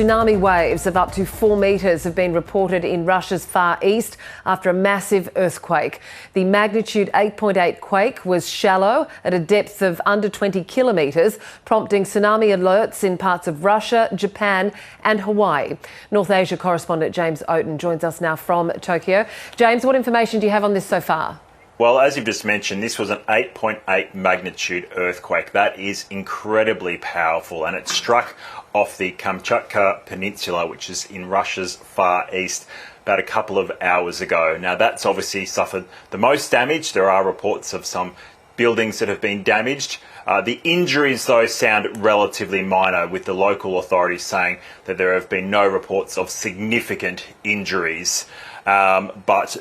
Tsunami waves of up to 4 metres have been reported in Russia's Far East after a massive earthquake. The magnitude 8.8 quake was shallow at a depth of under 20 kilometres, prompting tsunami alerts in parts of Russia, Japan and Hawaii. North Asia correspondent James Oaten joins us now from Tokyo. James, what information do you have on this so far? Well, as you've just mentioned, this was an 8.8 magnitude earthquake. That is incredibly powerful, and it struck off the Kamchatka Peninsula, which is in Russia's Far East, about a couple of hours ago. Now, that's obviously suffered the most damage. There are reports of some buildings that have been damaged. The injuries, though, sound relatively minor, with the local authorities saying that there have been no reports of significant injuries. But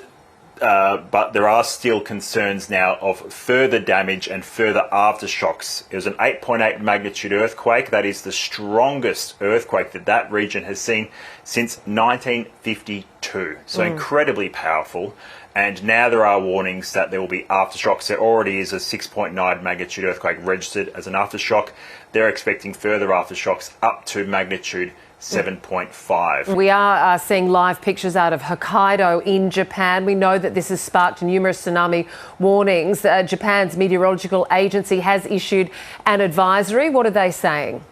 there are still concerns now of further damage and further aftershocks. It was an 8.8 magnitude earthquake. That is the strongest earthquake that region has seen since 1952. So incredibly powerful. And now there are warnings that there will be aftershocks. There already is a 6.9 magnitude earthquake registered as an aftershock. They're expecting further aftershocks up to magnitude 7.5. We are seeing live pictures out of Hokkaido in Japan. We know that this has sparked numerous tsunami warnings. Japan's meteorological agency has issued an advisory. What are they saying?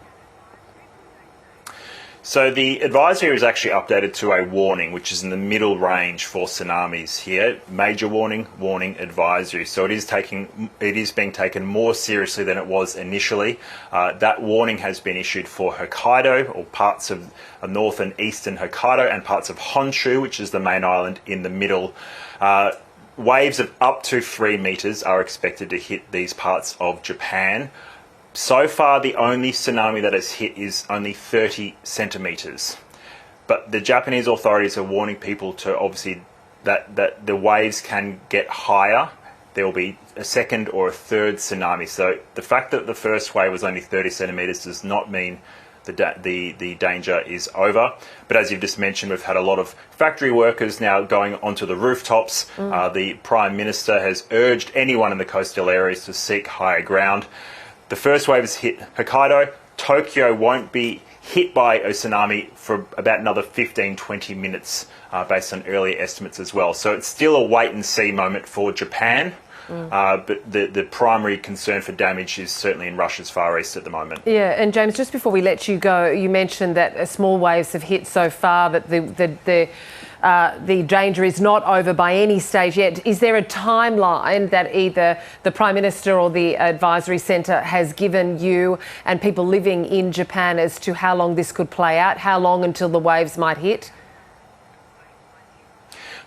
So the advisory is actually updated to a warning, which is in the middle range for tsunamis here. Major warning, warning, advisory. So it is being taken more seriously than it was initially. That warning has been issued for Hokkaido, or parts of north and eastern Hokkaido, and parts of Honshu, which is the main island in the middle. Waves of up to 3 metres are expected to hit these parts of Japan. So far, the only tsunami that has hit is only 30 centimetres. But the Japanese authorities are warning people to obviously that the waves can get higher. There will be a second or a third tsunami. So the fact that the first wave was only 30 centimetres does not mean the danger is over. But as you've just mentioned, we've had a lot of factory workers now going onto the rooftops. The Prime Minister has urged anyone in the coastal areas to seek higher ground. The first wave has hit Hokkaido. Tokyo won't be hit by a tsunami for about another 15-20 minutes, based on earlier estimates as well. So it's still a wait-and-see moment for Japan. But the primary concern for damage is certainly in Russia's Far East at the moment. Yeah, and James, just before we let you go, you mentioned that small waves have hit so far, that the danger is not over by any stage yet. Is there a timeline that either the Prime Minister or the Advisory Centre has given you and people living in Japan as to how long this could play out? How long until the waves might hit?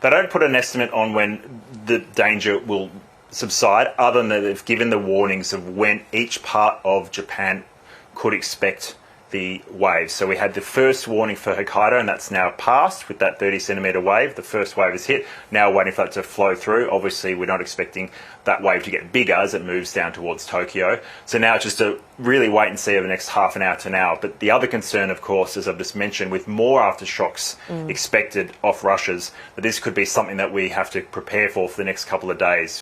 They don't put an estimate on when the danger will subside, other than that they've given the warnings of when each part of Japan could expect the waves. So we had the first warning for Hokkaido, and that's now passed with that 30 centimetre wave. The first wave is hit. Now waiting for that to flow through. Obviously, we're not expecting that wave to get bigger as it moves down towards Tokyo. So now it's just a really wait and see over the next half an hour to an hour. But the other concern, of course, as I've just mentioned, with more aftershocks expected off Russia's, that this could be something that we have to prepare for the next couple of days.